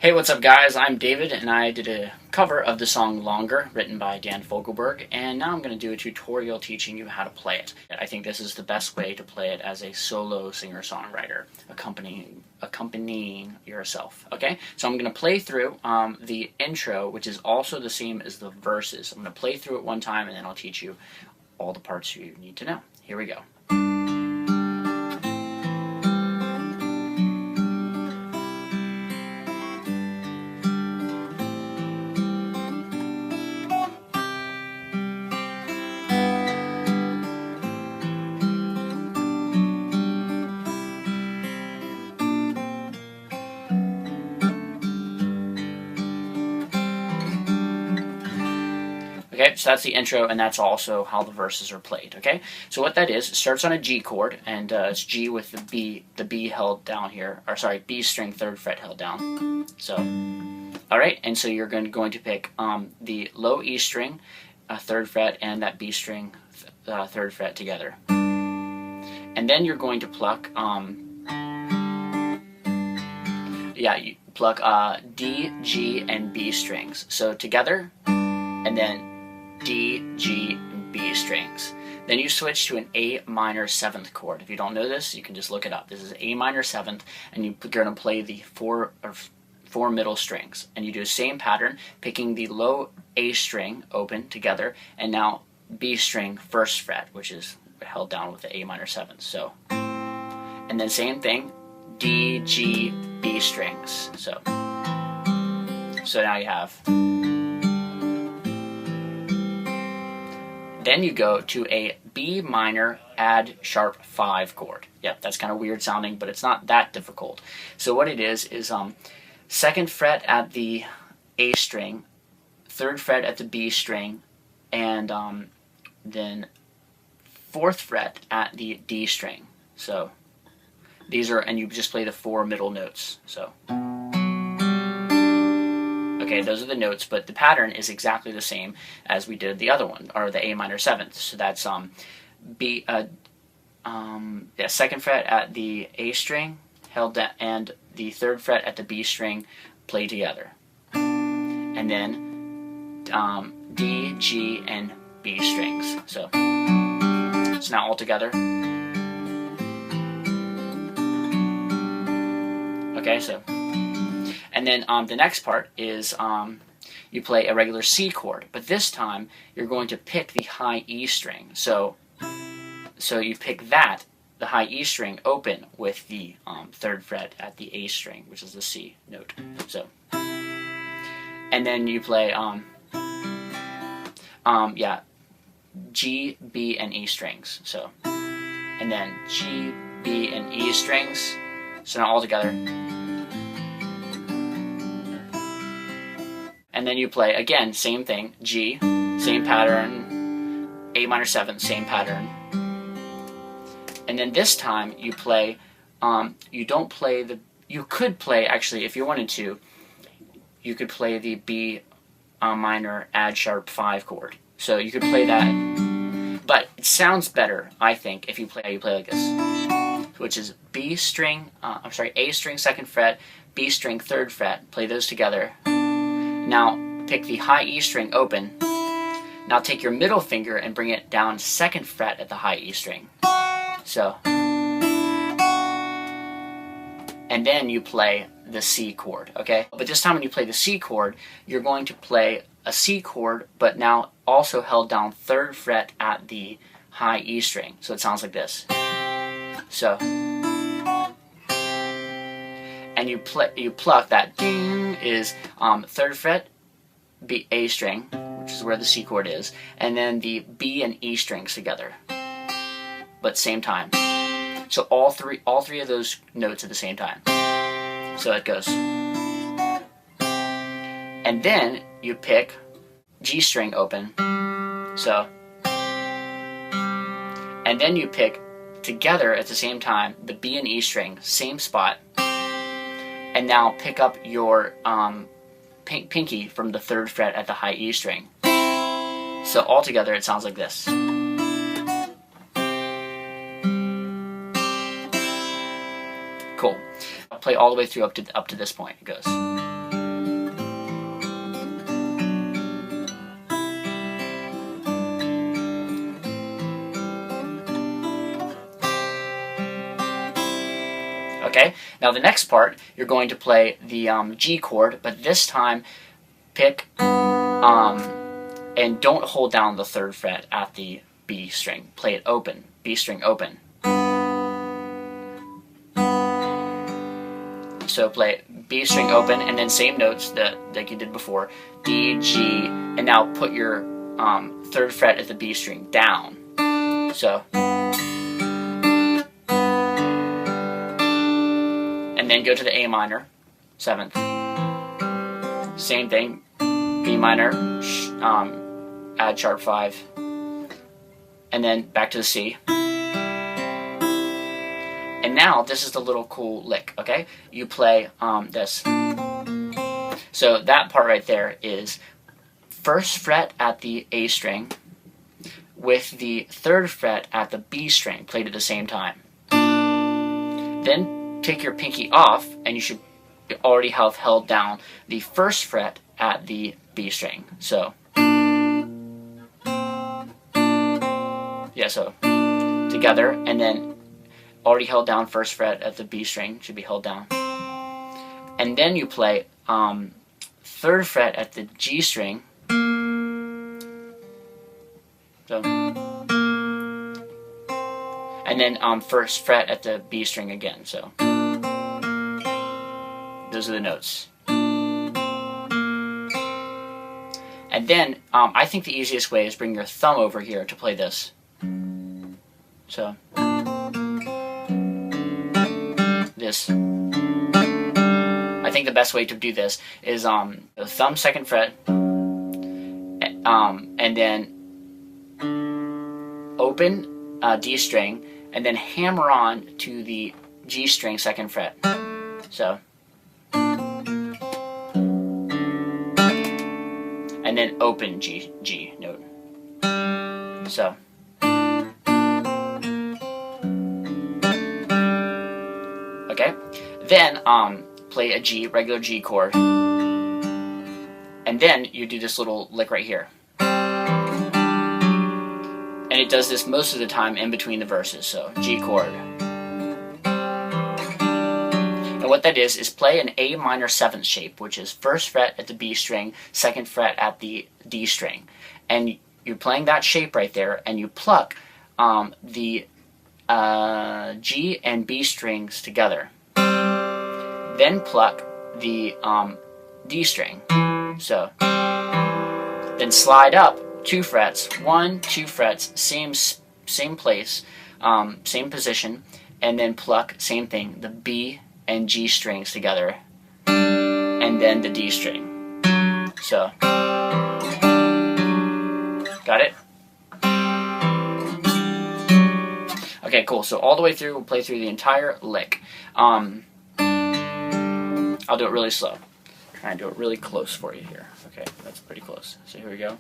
Hey, what's up guys? I'm David and I did a cover of the song Longer written by Dan Fogelberg, and now I'm going to do a tutorial teaching you how to play it. I think this is the best way to play it as a solo singer-songwriter, accompanying yourself. Okay, so I'm going to play through the intro, which is also the same as the verses. I'm going to play through it one time and then I'll teach you all the parts you need to know. Here we go. Okay, so that's the intro, and that's also how the verses are played. Okay, so what that is, it starts on a G chord, and it's G with the B held down here, or sorry, B string 3rd fret held down. So, all right, and so you're going to pick the low E string, 3rd fret, and that B string 3rd fret together, and then you're going to pluck you pluck D, G, and B strings. So together, and then D, G, and B strings. Then you switch to an A minor 7th chord. If you don't know this, you can just look it up. This is A minor 7th, and you're going to play the four middle strings. And you do the same pattern, picking the low A string open together, and now B string 1st fret, which is held down with the A minor 7th. So, and then same thing, D, G, B strings. So now you have. Then you go to a B minor add sharp 5 chord. Yep, that's kind of weird sounding, but it's not that difficult. So what it is 2nd fret at the A string, 3rd fret at the B string, and then 4th fret at the D string. So these are, and you just play the 4 middle notes. So. Okay, those are the notes, but the pattern is exactly the same as we did the other one, or the A minor 7th. So that's 2nd fret at the A string held down, and the 3rd fret at the B string play together, and then D, G, and B strings. So now all together. Okay, so. And then the next part is you play a regular C chord, but this time you're going to pick the high E string. So you pick the high E string open with the 3rd fret at the A string, which is the C note. So, and then you play G, B, and E strings. So, and then G, B, and E strings. So now all together. And then you play, again, same thing, G, same pattern, A minor 7th, same pattern. And then this time you play, you could play, actually, if you wanted to, you could play the B minor add sharp 5 chord. So you could play that, but it sounds better, I think, if you play like this, which is A string 2nd fret, B string 3rd fret, play those together. Now pick the high E string open. Now take your middle finger and bring it down 2nd fret at the high E string. So, and then you play the C chord, okay? But this time when you play the C chord, you're going to play a C chord, but now also held down 3rd fret at the high E string. So it sounds like this. So, and you pluck that ding is 3rd fret, B, A string, which is where the C chord is, and then the B and E strings together, but same time. So all three of those notes at the same time. So it goes. And then you pick G string open. So, and then you pick together at the same time the B and E string, same spot. And now pick up your pinky from the 3rd fret at the high E string. So all together it sounds like this. Cool. I'll play all the way through up to this point. It goes. Now the next part, you're going to play the G chord, but this time pick and don't hold down the 3rd fret at the B string. Play it open, B string open. So play B string open, and then same notes that like you did before, D, G, and now put your 3rd fret at the B string down. So, and then go to the A minor, 7th. Same thing, B minor, add sharp 5, and then back to the C. And now this is the little cool lick, okay? You play this. So that part right there is 1st fret at the A string with the 3rd fret at the B string played at the same time. Then take your pinky off and you should already have held down the 1st fret at the B string. So, yeah, so together, and then already held down 1st fret at the B string, should be held down. And then you play 3rd fret at the G string. So, and then 1st fret at the B string again. So those are the notes. And then I think the easiest way is bring your thumb over here to play this. So this. I think the best way to do this is the thumb 2nd fret, and then open D string, and then hammer on to the G string 2nd fret. So, and then open G note. So, okay. Then play a G, regular G chord, and then you do this little lick right here. And it does this most of the time in between the verses, so G chord. And what that is play an A minor 7th shape, which is 1st fret at the B string, 2nd fret at the D string. And you're playing that shape right there, and you pluck the G and B strings together. Then pluck the D string. So, then slide up 2 frets, 1, 2 frets, same place, same position, and then pluck, same thing, the B and G strings together, and then the D string. So, got it? Okay, cool. So all the way through, we'll play through the entire lick. I'll do it really slow. Try and do it really close for you here. Okay, that's pretty close. So here we go.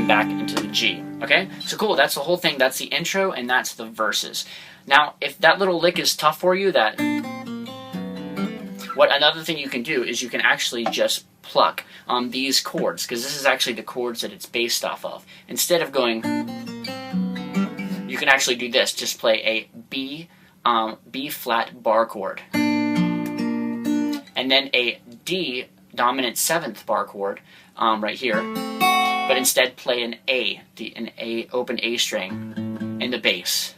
Back into the G. Okay, so cool, that's the whole thing. That's the intro, and that's the verses. Now, if that little lick is tough for you, another thing you can do is you can actually just pluck these chords, because this is actually the chords that it's based off of. Instead of going, you can actually do this. Just play a B flat bar chord, and then a D dominant 7th bar chord right here. But instead play an open A string in the bass.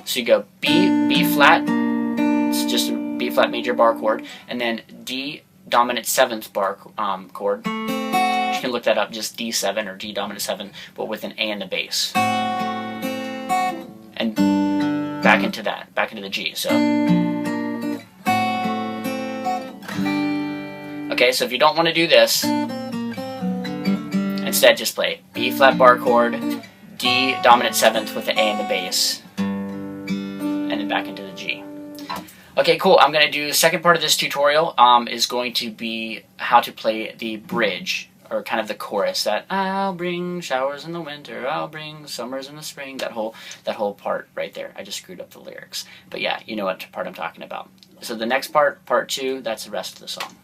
So you go B flat, it's just a B flat major bar chord, and then D dominant 7th bar chord. You can look that up, just D7 or D dominant 7, but with an A in the bass. And back into the G. So, okay, so if you don't want to do this, instead just play B flat bar chord, D dominant 7th with the A in the bass, and then back into the G. Okay, cool. I'm going to do the second part of this tutorial is going to be how to play the bridge, or kind of the chorus, that I'll bring showers in the winter, I'll bring summers in the spring, that whole part right there. I just screwed up the lyrics. But yeah, you know what part I'm talking about. So the next part, part 2, that's the rest of the song.